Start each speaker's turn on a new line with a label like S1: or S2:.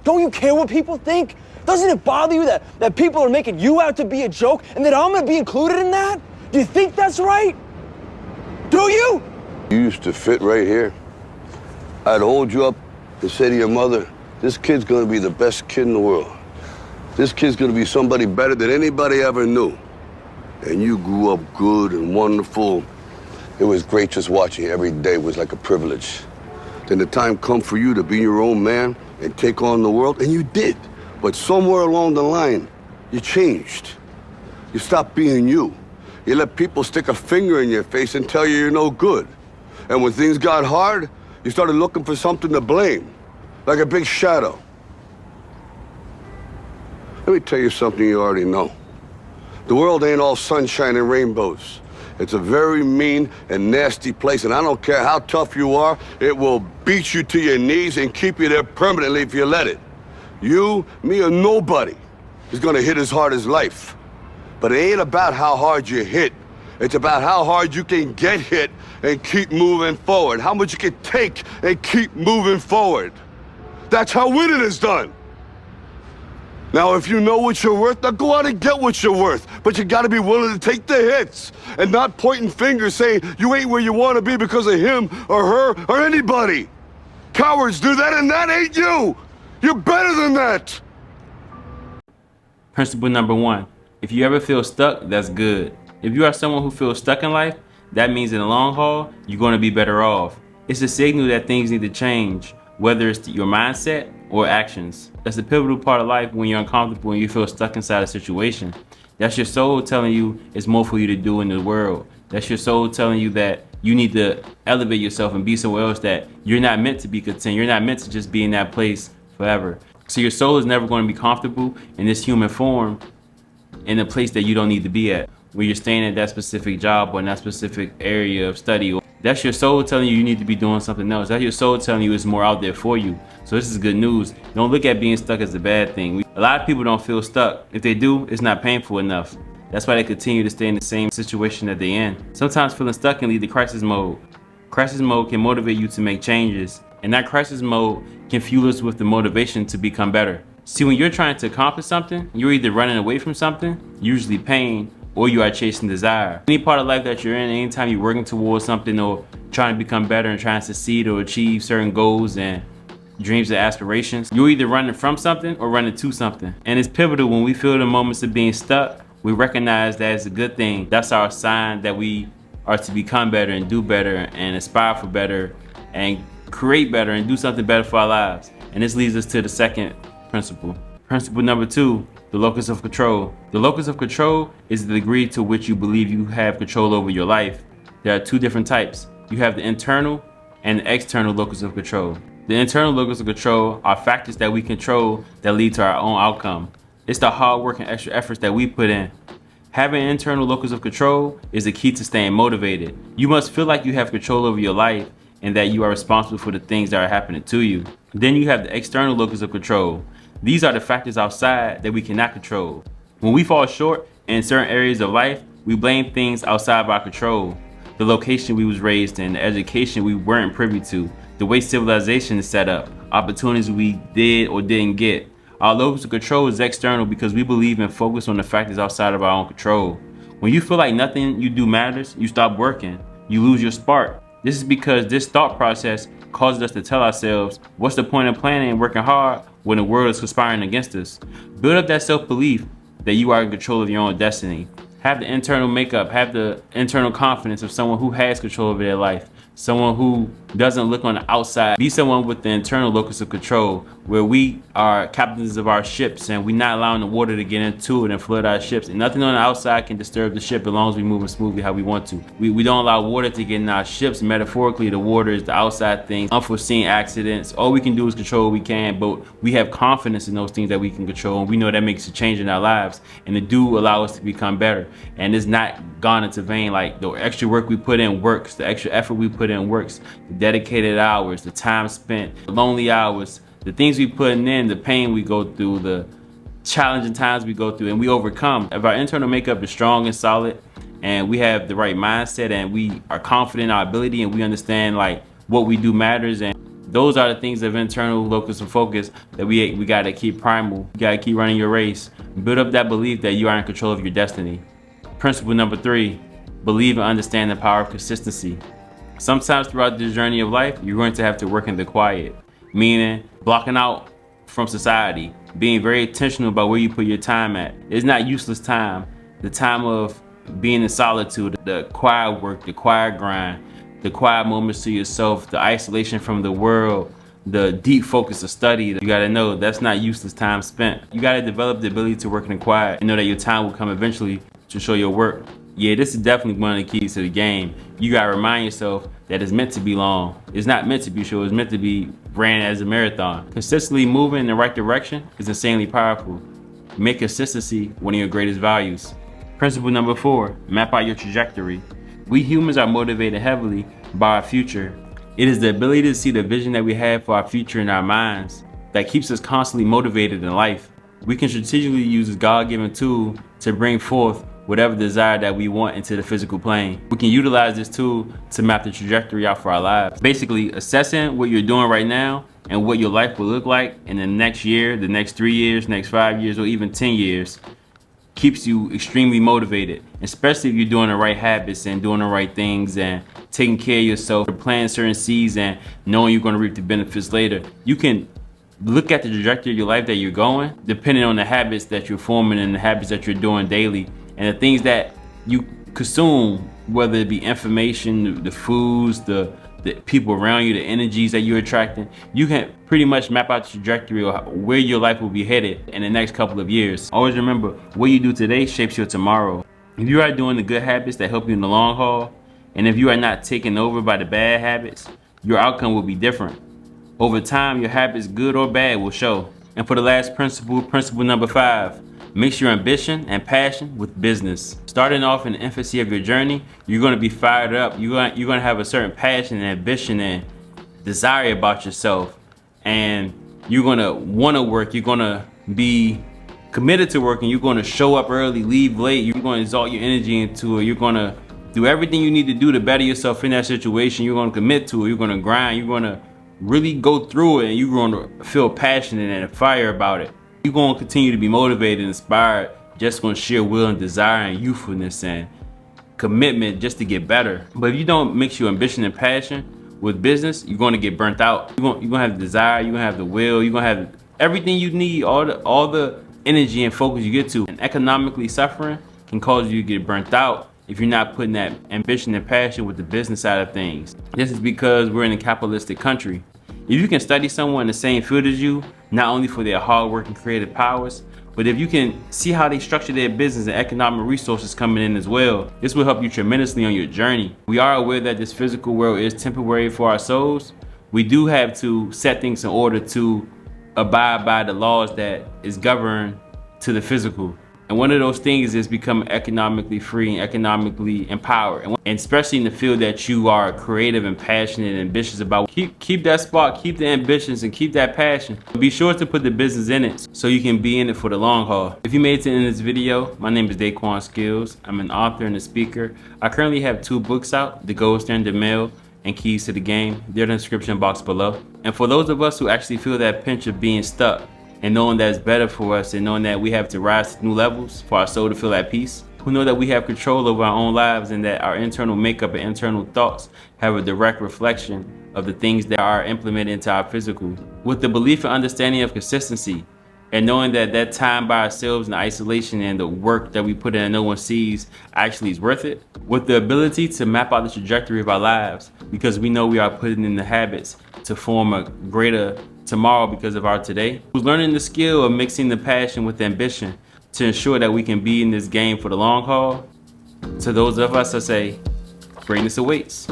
S1: Don't you care what people think? Doesn't it bother you that people are making you out to be a joke and that I'm gonna be included in that? Do you think that's right? Do you?
S2: You used to fit right here. I'd hold you up and say to your mother, this kid's gonna be the best kid in the world. This kid's gonna be somebody better than anybody ever knew. And you grew up good and wonderful. It was great just watching you every day. It was like a privilege. Then the time come for you to be your own man and take on the world, and you did. But somewhere along the line, you changed. You stopped being you. You let people stick a finger in your face and tell you you're no good. And when things got hard, you started looking for something to blame, like a big shadow. Let me tell you something you already know. The world ain't all sunshine and rainbows. It's a very mean and nasty place, and I don't care how tough you are, it will beat you to your knees and keep you there permanently if you let it. You, me, or nobody is gonna hit as hard as life. But it ain't about how hard you hit. It's about how hard you can get hit and keep moving forward. How much you can take and keep moving forward. That's how winning is done. Now, if you know what you're worth, now go out and get what you're worth. But you gotta be willing to take the hits and not pointing fingers saying you ain't where you wanna be because of him or her or anybody. Cowards do that, and that ain't you. You're better than that.
S3: Principle number 1. If you ever feel stuck, that's good. If you are someone who feels stuck in life, that means in the long haul, you're going to be better off. It's a signal that things need to change, whether it's your mindset or actions. That's the pivotal part of life when you're uncomfortable and you feel stuck inside a situation. That's your soul telling you it's more for you to do in the world. That's your soul telling you that you need to elevate yourself and be somewhere else, that you're not meant to be content. You're not meant to just be in that place forever. So your soul is never going to be comfortable in this human form in a place that you don't need to be at. When you're staying at that specific job or in that specific area of study, that's your soul telling you you need to be doing something else. That's your soul telling you it's more out there for you. So this is good news. Don't look at being stuck as a bad thing. A lot of people don't feel stuck. If they do, it's not painful enough. That's why they continue to stay in the same situation that they're in. Sometimes feeling stuck can lead to crisis mode. Crisis mode can motivate you to make changes, and that crisis mode can fuel us with the motivation to become better. See, when you're trying to accomplish something, you're either running away from something, usually pain, or you are chasing desire. Any part of life that you're in, anytime you're working towards something or trying to become better and trying to succeed or achieve certain goals and dreams and aspirations, you're either running from something or running to something. And it's pivotal when we feel the moments of being stuck, we recognize that it's a good thing. That's our sign that we are to become better and do better and aspire for better and create better and do something better for our lives. And this leads us to the second principle. Principle number 2, the locus of control. The locus of control is the degree to which you believe you have control over your life. There are 2 different types. You have the internal and the external locus of control. The internal locus of control are factors that we control that lead to our own outcome. It's the hard work and extra efforts that we put in. Having an internal locus of control is the key to staying motivated. You must feel like you have control over your life and that you are responsible for the things that are happening to you. Then you have the external locus of control. These are the factors outside that we cannot control. When we fall short in certain areas of life, we blame things outside of our control. The location we was raised in, the education we weren't privy to, the way civilization is set up, opportunities we did or didn't get. Our locus of control is external because we believe and focus on the factors outside of our own control. When you feel like nothing you do matters, you stop working. You lose your spark. This is because this thought process causes us to tell ourselves, what's the point of planning and working hard when the world is conspiring against us? Build up that self-belief that you are in control of your own destiny. Have the internal makeup, have the internal confidence of someone who has control over their life, someone who doesn't look on the outside. Be someone with the internal locus of control, where we are captains of our ships and we're not allowing the water to get into it and flood our ships. And nothing on the outside can disturb the ship as long as we're moving smoothly how we want to. We don't allow water to get in our ships. Metaphorically, the water is the outside things, unforeseen accidents. All we can do is control what we can, but we have confidence in those things that we can control, and we know that makes a change in our lives, and it do allow us to become better. And it's not gone into vain. Like, the extra work we put in works, the extra effort we put in works, the dedicated hours, the time spent, the lonely hours, the things we put in, the pain we go through, the challenging times we go through, and we overcome. If our internal makeup is strong and solid, and we have the right mindset, and we are confident in our ability, and we understand like what we do matters, and Those are the things of internal locus of focus that we gotta keep primal. You gotta keep running your race. Build up that belief that you are in control of your destiny. Principle number 3, believe and understand the power of consistency. Sometimes throughout this journey of life, you're going to have to work in the quiet, meaning blocking out from society, being very intentional about where you put your time at. It's not useless time. The time of being in solitude, the quiet work, the quiet grind, the quiet moments to yourself, the isolation from the world, the deep focus of study. You gotta know that's not useless time spent. You gotta develop the ability to work in the quiet and know that your time will come eventually to show your work. Yeah, this is definitely one of the keys to the game. You gotta remind yourself that it's meant to be long. It's not meant to be short, it's meant to be ran as a marathon. Consistently moving in the right direction is insanely powerful. Make consistency one of your greatest values. Principle number 4, map out your trajectory. We humans are motivated heavily by our future. It is the ability to see the vision that we have for our future in our minds that keeps us constantly motivated in life. We can strategically use this God-given tool to bring forth whatever desire that we want into the physical plane. We can utilize this tool to map the trajectory out for our lives. Basically, assessing what you're doing right now and what your life will look like in the next year, the next 3 years, next 5 years, or even 10 years keeps you extremely motivated, especially if you're doing the right habits and doing the right things and taking care of yourself, planting certain seeds and knowing you're going to reap the benefits later. You can look at the trajectory of your life that you're going, depending on the habits that you're forming and the habits that you're doing daily, and the things that you consume, whether it be information, the foods, the people around you, the energies that you're attracting. You can pretty much map out the trajectory of where your life will be headed in the next couple of years. Always remember, what you do today shapes your tomorrow. If you are doing the good habits that help you in the long haul, and if you are not taken over by the bad habits, your outcome will be different. Over time, your habits, good or bad, will show. And for the last principle, principle number 5, mix your ambition and passion with business. Starting off in the infancy of your journey, you're going to be fired up. You're going to have a certain passion and ambition and desire about yourself. And you're going to want to work. You're going to be committed to working. You're going to show up early, leave late. You're going to exalt your energy into it. You're going to do everything you need to do to better yourself in that situation. You're going to commit to it. You're going to grind. You're going to really go through it, and you're going to feel passionate and fire about it. You're going to continue to be motivated and inspired just on sheer will and desire and youthfulness and commitment just to get better. But if you don't mix your ambition and passion with business, you're going to get burnt out. You're going to have the desire, you're going to have the will, you're going to have everything you need, all the energy and focus you get to. And economically suffering can cause you to get burnt out if you're not putting that ambition and passion with the business side of things. This is because we're in a capitalistic country. If you can study someone in the same field as you, not only for their hard work and creative powers, but if you can see how they structure their business and economic resources coming in as well, this will help you tremendously on your journey. We are aware that this physical world is temporary for our souls. We do have to set things in order to abide by the laws that is governed to the physical. And one of those things is become economically free and economically empowered. And especially in the field that you are creative and passionate and ambitious about. Keep that spark, keep the ambitions, and keep that passion. Be sure to put the business in it so you can be in it for the long haul. If you made it to the end of this video, my name is Daquan Skills. I'm an author and a speaker. I currently have 2 books out, The Gold Standard Mail and Keys to the Game. They're in the description box below. And for those of us who actually feel that pinch of being stuck, and knowing that it's better for us, and knowing that we have to rise to new levels for our soul to feel at peace, who know that we have control over our own lives and that our internal makeup and internal thoughts have a direct reflection of the things that are implemented into our physical. With the belief and understanding of consistency, and knowing that that time by ourselves in isolation and the work that we put in and no one sees actually is worth it. With the ability to map out the trajectory of our lives, because we know we are putting in the habits to form a greater tomorrow because of our today. Who's learning the skill of mixing the passion with ambition to ensure that we can be in this game for the long haul. To those of us that say, greatness awaits.